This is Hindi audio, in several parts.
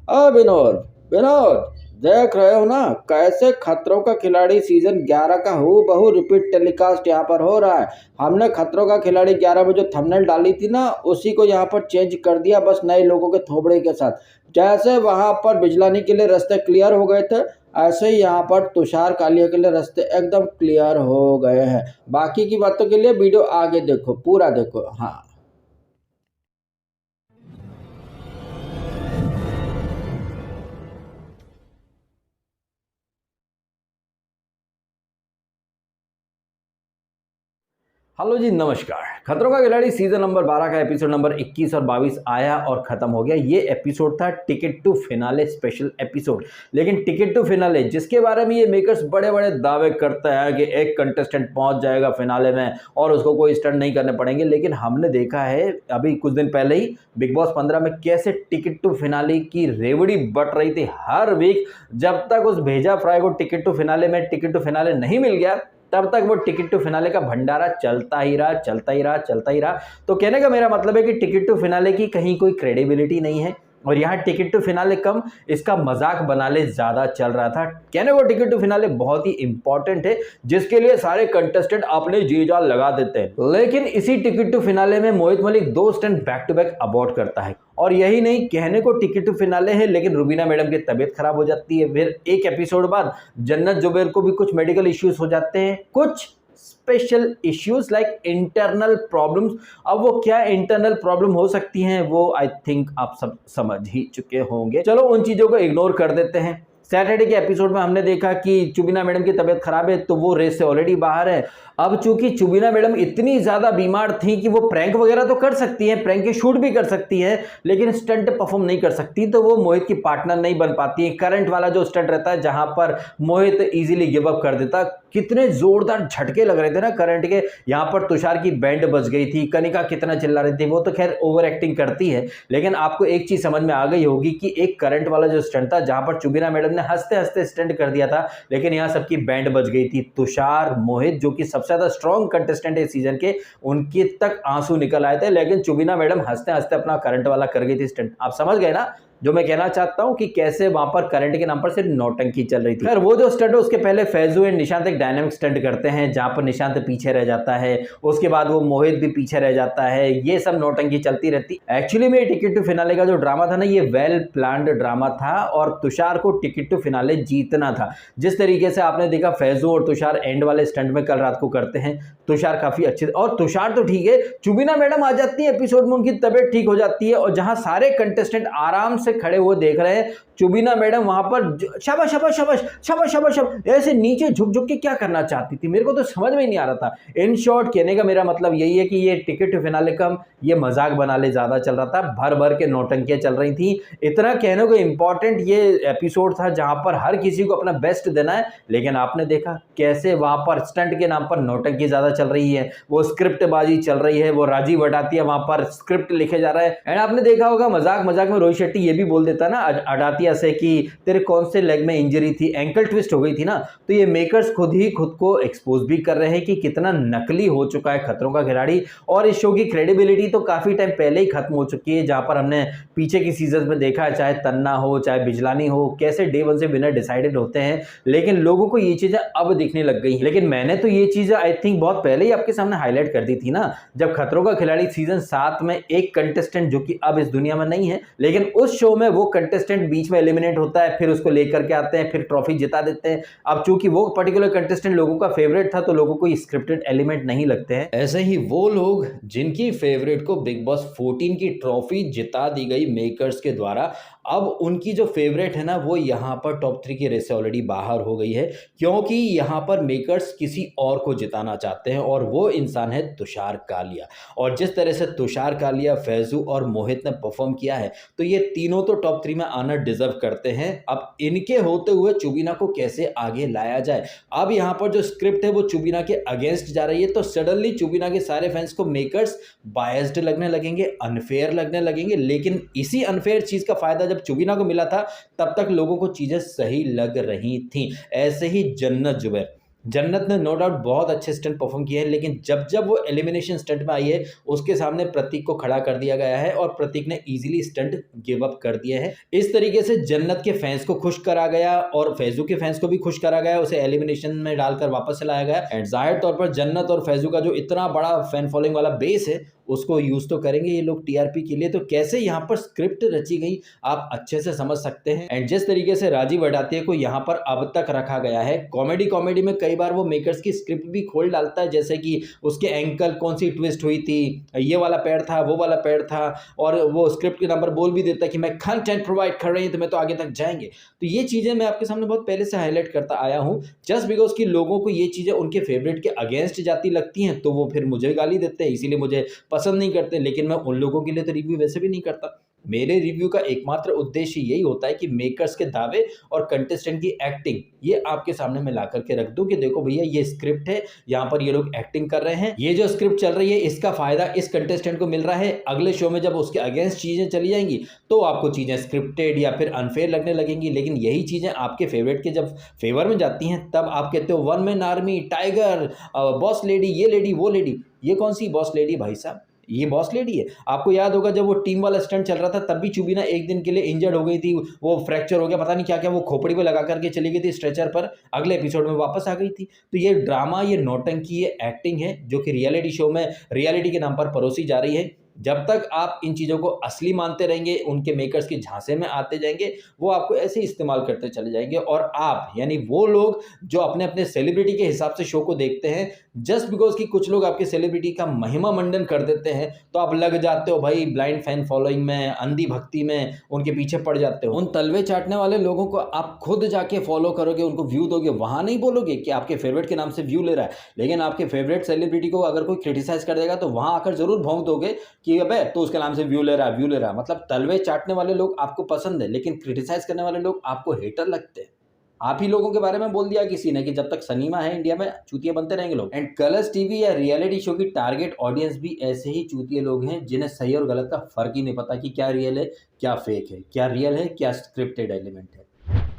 विनोद, विनोद, देख रहे हो ना कैसे खतरों का खिलाड़ी सीजन 11 का हूबहू रिपीट टेलीकास्ट यहाँ पर हो रहा है। हमने खतरों का खिलाड़ी 11 में जो थंबनेल डाली थी ना उसी को यहाँ पर चेंज कर दिया, बस नए लोगों के थोबड़े के साथ। जैसे वहां पर बिजलानी के लिए रास्ते क्लियर हो गए थे, ऐसे ही यहाँ पर तुषार कालिया के लिए रास्ते एकदम क्लियर हो गए हैं। बाकी की बातों के लिए वीडियो आगे देखो, पूरा देखो। हाँ, हेलो जी, नमस्कार। खतरों का खिलाड़ी सीजन नंबर 12 का एपिसोड नंबर 21 और 22 आया और खत्म हो गया। ये एपिसोड था ticket to finale special episode. लेकिन टिकट टू फिनाले जिसके बारे में ये मेकर्स बड़े बड़े दावे करते हैं कि एक कंटेस्टेंट पहुंच जाएगा फिनाले में और उसको कोई स्टंट नहीं करने पड़ेंगे, लेकिन हमने देखा है अभी कुछ दिन पहले ही बिग बॉस 15 में कैसे टिकट टू फिनाले की रेवड़ी बट रही थी हर वीक। जब तक उस भेजा फ्राई को टिकट टू फिनाले में टिकट टू फिनाले नहीं मिल गया, तब तक वो टिकट टू फिनाले का भंडारा चलता ही रहा, चलता ही रहा, चलता ही रहा। तो कहने का मेरा मतलब है कि टिकट टू फिनाले की कहीं कोई क्रेडिबिलिटी नहीं है और यहाँ टिकट टू फिनाले कम, इसका मजाक बनाले ज्यादा चल रहा था। कहने को टिकट टू फिनाले बहुत ही इंपॉर्टेंट है जिसके लिए सारे कंटेस्टेंट अपने जी जान लगा देते हैं, लेकिन इसी टिकट टू फिनाले में Mohit Malik 2 stunt back to back abort करता है। और यही नहीं, कहने को टिकट टू फिनाले है लेकिन रुबीना मैडम की तबीयत खराब हो जाती है। फिर एक एपिसोड बाद जन्नत जुबैर को भी कुछ मेडिकल इश्यूज हो जाते हैं, कुछ special issues like internal problems. अब वो क्या इंटरनल प्रॉब्लम हो सकती हैं वो आई थिंक आप सब समझ ही चुके होंगे। चलो उन चीजों को इग्नोर कर देते हैं। सैटरडे के एपिसोड में हमने देखा कि चुबीना मैडम की तबीयत खराब है तो वो रेस से ऑलरेडी बाहर है। अब चूंकि चुबीना मैडम इतनी ज्यादा बीमार थी कि वो प्रैंक वगैरह तो कर सकती हैं, प्रैंक के शूट भी कर सकती हैं, लेकिन स्टंट परफॉर्म नहीं कर सकती, तो वो मोहित की पार्टनर नहीं बन पाती है। करंट वाला जो स्टंट रहता है जहां पर मोहित इजीली गिव अप कर देता, कितने जोरदार झटके लग रहे थे ना करंट के। यहाँ पर तुषार की बैंड बज गई थी, कनिका कितना चिल्ला रही थी। वो तो खैर ओवर एक्टिंग करती है, लेकिन आपको एक चीज समझ में आ गई होगी कि एक करंट वाला जो स्टंट था जहां पर चुबीना मैडम ने हंसते हंसते स्टंट कर दिया था, लेकिन यहाँ सबकी बैंड बज गई थी। तुषार, मोहित जो कि सबसे ज्यादा स्ट्रॉन्ग कंटेस्टेंट है सीजन के, उनके तक आंसू निकल आए थे, लेकिन चुबीना मैडम हंसते हंसते अपना करंट वाला कर गई थी स्टंट। आप समझ गए ना जो मैं कहना चाहता हूं कि कैसे वहां पर करंट के नाम पर सिर्फ नौटंकी चल रही थी। खैर वो जो स्टंट है उसके पहले फैजू एंड निशांत एक डायनामिक स्टंट करते हैं जहां पर निशांत पीछे रह जाता है, उसके बाद वो मोहित भी पीछे रह जाता है। ये सब नौटंकी चलती रहती। एक्चुअली में टिकट टू फिनाले का जो ड्रामा था ना, ये वेल प्लान्ड ड्रामा था और तुषार को टिकट टू फिनाले जीतना था। जिस तरीके से आपने देखा फैजू और तुषार एंड वाले स्टंट में कल रात को करते हैं, तुषार काफी अच्छे, और तुषार तो ठीक है, चुबीना मैडम आ जाती है एपिसोड में, उनकी तबीयत ठीक हो जाती है और जहां सारे कंटेस्टेंट आराम से खड़े हुए देख रहे हैं, चुबीना मैडम वहां पर शाबाश शाबाश शाबाश शाबाश शाबाश शाबाश ऐसे नीचे झुक झुक के क्या करना चाहती थी, मेरे को तो समझ में ही नहीं आ रहा था। इन शॉर्ट कहने का मेरा मतलब यही है कि ये टिकट टू फिनाले कम, ये मजाक बनाले ज्यादा चल रहा था, भर भर के नौटंकियां चल रही थी। इतना कहने को इंपॉर्टेंट ये एपिसोड था जहां पर हर किसी को अपना बेस्ट देना है, लेकिन आपने देखा कैसे वहां पर स्टंट के नाम पर नौटंकी ज्यादा चल रही है, वो स्क्रिप्ट बाजी चल रही है, वो राजीव अडातिया वहां पर स्क्रिप्ट लिखे जा रहा है। एंड आपने देखा होगा मजाक मजाक में रोहित शेट्टी ये भी बोल देता ना अडातिया से कि तेरे कौन से लेग में इंजरी थी, एंकल ट्विस्ट हो गई थी ना। तो ये मेकर्स खुद ही खुद को एक्सपोज भी कर रहे हैं कि कितना नकली हो चुका है खतरों का खिलाड़ी, और इस शो की क्रेडिबिलिटी तो काफी टाइम पहले ही खत्म हो चुकी है। जहां पर हमने पीछे की सीजन में देखा है, चाहे तन्ना हो चाहे बिजलानी हो, कैसे डे 1 से विनर डिसाइडेड होते हैं, लेकिन लोगों को ये चीजें अब दिखने लग गई। लेकिन मैंने तो ये चीजें आई थिंक बहुत पहले ही आपके सामने हाईलाइट कर दी थी ना, जब खतरों का खिलाड़ी सीजन 7 में एक कंटेस्टेंट जो कि अब इस दुनिया में नहीं है, लेकिन उस शो में वो कंटेस्टेंट बीच में एलिमिनेट होता है, फिर उसको लेकर के आते हैं, फिर ट्रॉफी जिता देते हैं। अब चूंकि वो पर्टिकुलर कंटेस्टेंट लोगों का फेवरेट था तो लोगों को स्क्रिप्टेड एलिमेंट नहीं लगते हैं। ऐसे ही वो लोग जिनकी फेवरेट को बिग बॉस 14 की ट्रॉफी जिता दी गई मेकर्स के द्वारा, अब उनकी जो फेवरेट है ना वो यहाँ पर टॉप 3 की रेस से ऑलरेडी बाहर हो गई है, क्योंकि यहाँ पर मेकर्स किसी और को जिताना चाहते हैं और वो इंसान है तुषार कालिया। और जिस तरह से तुषार कालिया, फैजू और मोहित ने परफॉर्म किया है, तो ये तीनों तो टॉप 3 में आना डिजर्व करते हैं। अब इनके होते हुए चुबीना को कैसे आगे लाया जाए। अब यहाँ पर जो स्क्रिप्ट है वो चुबीना के अगेंस्ट जा रही है, तो सडनली चुबीना के सारे फैंस को मेकर्स बायस्ड लगने लगेंगे, अनफेयर लगने लगेंगे। लेकिन इसी अनफेयर चीज का फायदा जब चुबीना को मिला था, तब तक लोगों को चीजें सही लग रही थी। ऐसे ही जन्नत जुबैर, जन्नत ने नो डाउट बहुत अच्छे स्टंट परफॉर्म किए हैं, लेकिन जब जब वो एलिमिनेशन स्टंट में आई है उसके सामने प्रतीक को खड़ा कर दिया गया है और प्रतीक ने इजीली स्टंट गिव अप कर दिए हैं। इस तरीके से जन्नत के फैंस को खुश करा गया और फैजू के फैंस को भी खुश करा गया, उसे एलिमिनेशन में डालकर वापस लाया गया। एंड जाहिर तौर पर जन्नत और फैजू का जो इतना बड़ा फैन फॉलोइंग वाला बेस है उसको यूज तो करेंगे ये लोग टीआरपी के लिए। तो कैसे यहाँ पर स्क्रिप्ट रची गई आप अच्छे से समझ सकते हैं। एंड जिस तरीके से राजीव अडातिया को यहाँ पर अब तक रखा गया है, कॉमेडी में कई बार वो मेकर्स की स्क्रिप्ट भी खोल डालता है, जैसे कि उसके एंकल कौन सी ट्विस्ट हुई थी, ये वाला पैर था, वो वाला पैर था, और वो स्क्रिप्ट के नंबर बोल भी देता है कि मैं कंटेंट प्रोवाइड कर रही हूँ तो मैं तो आगे तक जाएंगे। तो ये चीजें मैं आपके सामने बहुत पहले से हाईलाइट करता आया हूँ, जस्ट बिकॉज कि लोगों को ये चीजें उनके फेवरेट के अगेंस्ट जाती लगती हैं तो वो फिर मुझे गाली देते हैं, इसीलिए मुझे पसंद नहीं करते। लेकिन मैं उन लोगों के लिए तो रिव्यू वैसे भी नहीं करता। मेरे रिव्यू का एकमात्र उद्देश्य यही होता है कि मेकर्स के दावे और कंटेस्टेंट की एक्टिंग ये आपके सामने मैं ला करके रख दूं कि देखो भैया ये स्क्रिप्ट है, यहाँ पर ये लोग एक्टिंग कर रहे हैं, ये जो स्क्रिप्ट चल रही है इसका फायदा इस कंटेस्टेंट को मिल रहा है। अगले शो में जब उसके अगेंस्ट चीजें चली जाएंगी तो आपको चीजें स्क्रिप्टेड या फिर अनफेयर लगने लगेंगी। लेकिन यही चीजें आपके फेवरेट के जब फेवर में जाती हैं तब आप कहते हो one man army, tiger, boss lady, ये लेडी, वो लेडी। ये कौन सी बॉस लेडी भाई साहब? ये बॉस लेडी है। आपको याद होगा जब वो टीम वाला स्टंट चल रहा था तब भी चुबीना एक दिन के लिए इंजर्ड हो गई थी, वो फ्रैक्चर हो गया, पता नहीं क्या क्या, वो खोपड़ी पे लगा करके चली गई थी स्ट्रेचर पर, अगले एपिसोड में वापस आ गई थी। तो ये ड्रामा, ये नौटंकी, ये एक्टिंग है जो कि रियलिटी शो में रियलिटी के नाम पर परोसी जा रही है। जब तक आप इन चीज़ों को असली मानते रहेंगे, उनके मेकर्स के झांसे में आते जाएंगे, वो आपको ऐसे ही इस्तेमाल करते चले जाएंगे। और आप यानी वो लोग जो अपने अपने सेलिब्रिटी के हिसाब से शो को देखते हैं, जस्ट बिकॉज कि कुछ लोग आपके सेलिब्रिटी का महिमा मंडन कर देते हैं तो आप लग जाते हो भाई ब्लाइंड फैन फॉलोइंग में, अंधी भक्ति में, उनके पीछे पड़ जाते हो। उन तलवे चाटने वाले लोगों को आप खुद जाके फॉलो करोगे, उनको व्यू दोगे, वहां नहीं बोलोगे कि आपके फेवरेट के नाम से व्यू ले रहा है। लेकिन आपके फेवरेट सेलिब्रिटी को अगर कोई क्रिटिसाइज कर देगा तो वहां आकर जरूर भौंक दोगे कि अबे तो उसके नाम से व्यू ले रहा है। मतलब तलवे चाटने वाले लोग आपको पसंद है, लेकिन क्रिटिसाइज करने वाले लोग आपको हेटर लगते हैं। आप ही लोगों के बारे में बोल दिया किसी ने कि जब तक सनीमा है इंडिया में चूतिया बनते रहेंगे लोग। एंड कलर्स टीवी या रियलिटी शो की टारगेट ऑडियंस भी ऐसे ही चूतिए लोग हैं जिन्हें सही और गलत का फर्क ही नहीं पता कि क्या रियल है क्या फेक है, क्या रियल है क्या स्क्रिप्टेड एलिमेंट है।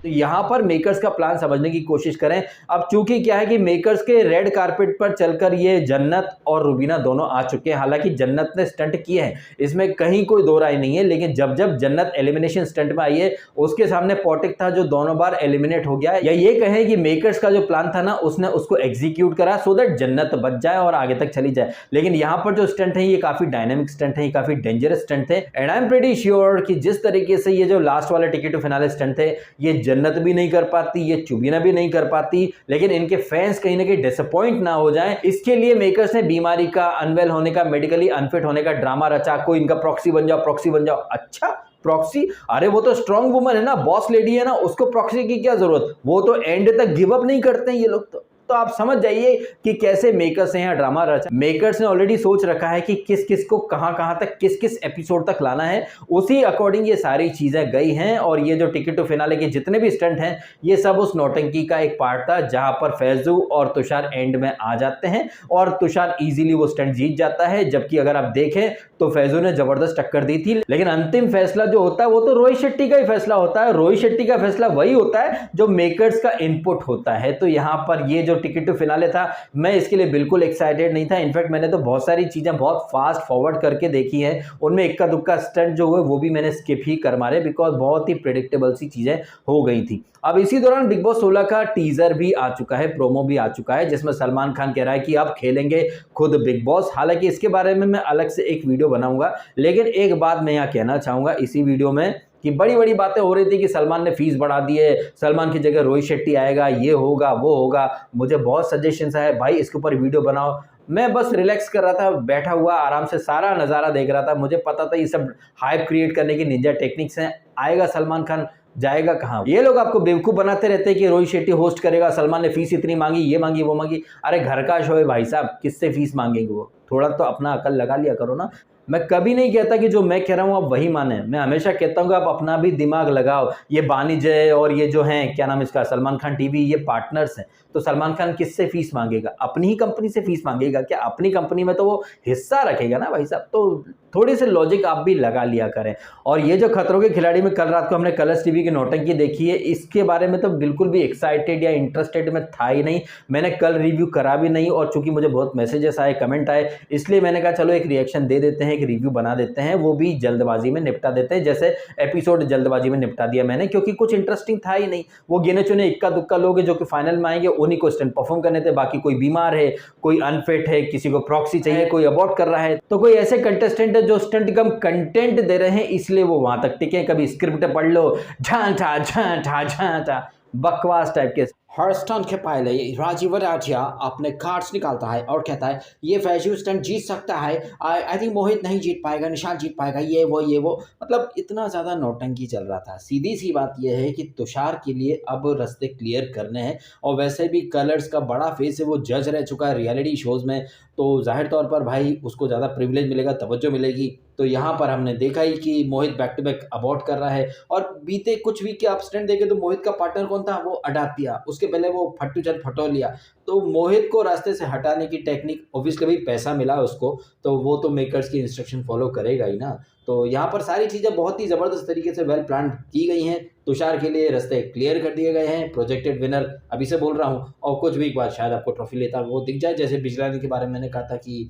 तो यहाँ पर मेकर्स का प्लान समझने की कोशिश करें। अब चूंकि क्या है कि मेकर्स के रेड कारपेट पर चलकर ये जन्नत और रुबीना दोनों आ चुके हैं। हालांकि जन्नत ने स्टंट किए हैं, इसमें कहीं कोई दो राय नहीं है, लेकिन जब जब जन्नत एलिमिनेशन स्टंट में आई है उसके सामने पॉटिक था जो दोनों बार एलिमिनेट हो गया। या ये कहें कि मेकर्स का जो प्लान था ना उसने उसको एग्जीक्यूट करा सो दैट जन्नत बच जाए और आगे तक चली जाए। लेकिन यहाँ पर जो स्टंट है ये काफी डायनेमिक स्टंट है, ये काफी डेंजरस स्टंट है। And I am pretty sure कि जिस तरीके से ये जो लास्ट वाला टिकट टू फिनाले स्टंट है ये जन्नत भी नहीं कर पाती, ये चुबीना भी नहीं कर पाती, लेकिन इनके फैंस कहीं ना कहीं डिसअपॉइंट ना हो जाएं, इसके लिए मेकर्स ने बीमारी का, अनवेल होने का, मेडिकली अनफिट होने का ड्रामा रचा। कोई इनका प्रॉक्सी बन जाओ, प्रॉक्सी बन जाओ। अच्छा प्रॉक्सी? अरे वो तो स्ट्रॉन्ग वुमन है ना, बॉस लेडी है ना, उसको प्रॉक्सी की क्या जरूरत? वो तो एंड तक गिव अप नहीं करते हैं ये लोग। तो आप समझ जाइए कि कैसे मेकर्स ने यहाँ ड्रामा रचा। मेकर्स ने ऑलरेडी सोच रखा है कि किस किस को कहां कहां तक, किस किस एपिसोड तक लाना है, उसी अकॉर्डिंग ये सारी चीजें गई हैं। और ये जो टिकट टू फिनाले के जितने भी स्टंट हैं ये सब उस नौटंकी का एक पार्ट था, जहां पर फैजू और तुषार एंड में आ जाते हैं और तुषार इजीली वो स्टंट जीत जाता है। जबकि अगर आप देखें तो फैजू ने जबरदस्त टक्कर दी थी, लेकिन अंतिम फैसला जो होता है वो तो रोहित शेट्टी का ही फैसला होता है। रोहित शेट्टी का फैसला वही होता है जो मेकर्स का इनपुट होता है। तो यहां पर ये जो टिकट टू फिनाले था, मैं इसके लिए बिल्कुल एक्साइटेड नहीं था। इनफैक्ट मैंने तो बहुत सारी चीजें बहुत फास्ट फॉरवर्ड करके देखी है, उनमें इक्का दुक्का स्टंट जो हुए वो भी मैंने स्किप ही कर मारे, बिकॉज बहुत ही प्रेडिक्टेबल सी चीजें हो गई थी। अब इसी दौरान बिग बॉस 16 का टीजर भी आ चुका है, प्रोमो भी आ चुका है, जिसमें सलमान खान कह रहा है कि आप खेलेंगे खुद बिग बॉस। हालांकि इसके बारे में मैं अलग से एक वीडियो बनाऊंगा, लेकिन एक बात मैं यहाँ कहना चाहूंगा इसी वीडियो में कि बड़ी बड़ी बातें हो रही थी कि सलमान ने फीस बढ़ा दी है, सलमान की जगह रोहित शेट्टी आएगा, ये होगा वो होगा। मुझे बहुत सजेशंस आए भाई इसके ऊपर वीडियो बनाओ। मैं बस रिलैक्स कर रहा था, बैठा हुआ आराम से सारा नज़ारा देख रहा था। मुझे पता था ये सब हाइप क्रिएट करने की निंजा टेक्निक्स हैं। आएगा सलमान खान, जाएगा कहाँ? ये लोग आपको बेवकूफ़ बनाते रहते हैं कि रोहित शेट्टी होस्ट करेगा, सलमान ने फीस इतनी मांगी, ये मांगी वो मांगी। अरे घर का शो है भाई साहब, किससे फीस मांगेंगे वो? थोड़ा तो अपना अकल लगा लिया करो ना। मैं कभी नहीं कहता कि जो मैं कह रहा हूँ आप वही माने, मैं हमेशा कहता हूँ कि आप अपना भी दिमाग लगाओ। ये बानीजय और ये जो हैं क्या नाम इसका सलमान खान टीवी, ये पार्टनर्स हैं, तो सलमान खान किससे फीस मांगेगा? अपनी ही कंपनी से फीस मांगेगा क्या? अपनी कंपनी में तो वो हिस्सा रखेगा ना भाई साहब। तो थोड़ी सी लॉजिक आप भी लगा लिया करें। और ये जो खतरों के खिलाड़ी में कल रात को हमने कलर्स टीवी की नौटंकी देखी है, इसके बारे में तो बिल्कुल भी एक्साइटेड या इंटरेस्टेड मैं था ही नहीं। मैंने कल रिव्यू करा भी नहीं, और चूंकि मुझे बहुत मैसेजेस आए, कमेंट आए, इसलिए मैंने कहा चलो एक रिएक्शन दे देते हैं, एक रिव्यू बना देते हैं, वो भी जल्दबाजी में निपटा देते हैं, जैसे एपिसोड जल्दबाजी में निपटा दिया मैंने, क्योंकि कुछ इंटरेस्टिंग था ही नहीं। वो गिने चुने इक्का दुक्का लोग हैं जो कि फाइनल में आएंगे, उन्हीं को स्टंट परफॉर्म करने थे। बाकी कोई बीमार है, कोई अनफिट है, किसी को प्रॉक्सी चाहिए, कोई अबॉर्ट कर रहा है, तो कोई ऐसे कंटेस्टेंट है जो स्टंट कम कंटेंट दे रहे हैं, इसलिए वो वहां तक टिके। कभी स्क्रिप्ट पढ़ लो, झांटा झांटा झांटा, बकवास टाइप के। हर स्टंट के पहले राजीव राठिया अपने कार्ड्स निकालता है और कहता है ये वैज्यू स्टंट जीत सकता है, आई थिंक मोहित नहीं जीत पाएगा, निशांत जीत पाएगा, ये वो। मतलब इतना ज़्यादा नौटंकी चल रहा था। सीधी सी बात यह है कि तुषार के लिए अब रास्ते क्लियर करने हैं, और वैसे भी कलर्स का बड़ा फेस है, वो जज रह चुका है रियलिटी शोज़ में, तो जाहिर तौर पर भाई उसको ज़्यादा प्रिविलेज मिलेगा, तवज्जो मिलेगी। तो यहाँ पर हमने देखा ही कि मोहित बैक टू बैक अबॉर्ट कर रहा है, और बीते कुछ वीक के आप स्टैंड देखे तो मोहित का पार्टनर कौन था? वो अडातिया। उसके पहले वो फट्टू चंद फटोलिया। तो मोहित को रास्ते से हटाने की टेक्निक, ऑब्वियसली भी पैसा मिला उसको, तो वो तो मेकर्स की इंस्ट्रक्शन फॉलो करेगा ही ना। तो यहाँ पर सारी चीज़ें बहुत ही ज़बरदस्त तरीके से वेल प्लान की गई हैं। तुषार के लिए रास्ते क्लियर कर दिए गए हैं, प्रोजेक्टेड विनर अभी से बोल रहा हूँ, और कुछ वीक बाद शायद आपको ट्रॉफी लेता वो दिख जाए। जैसे बिजलानी के बारे में मैंने कहा था कि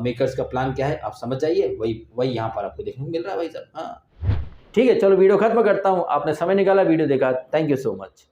मेकर्स का प्लान क्या है, आप समझ जाइए, वही यहाँ पर आपको देखने को मिल रहा है भाई साहब। हाँ ठीक है, चलो वीडियो खत्म करता हूँ। आपने समय निकाला, वीडियो देखा, थैंक यू सो मच।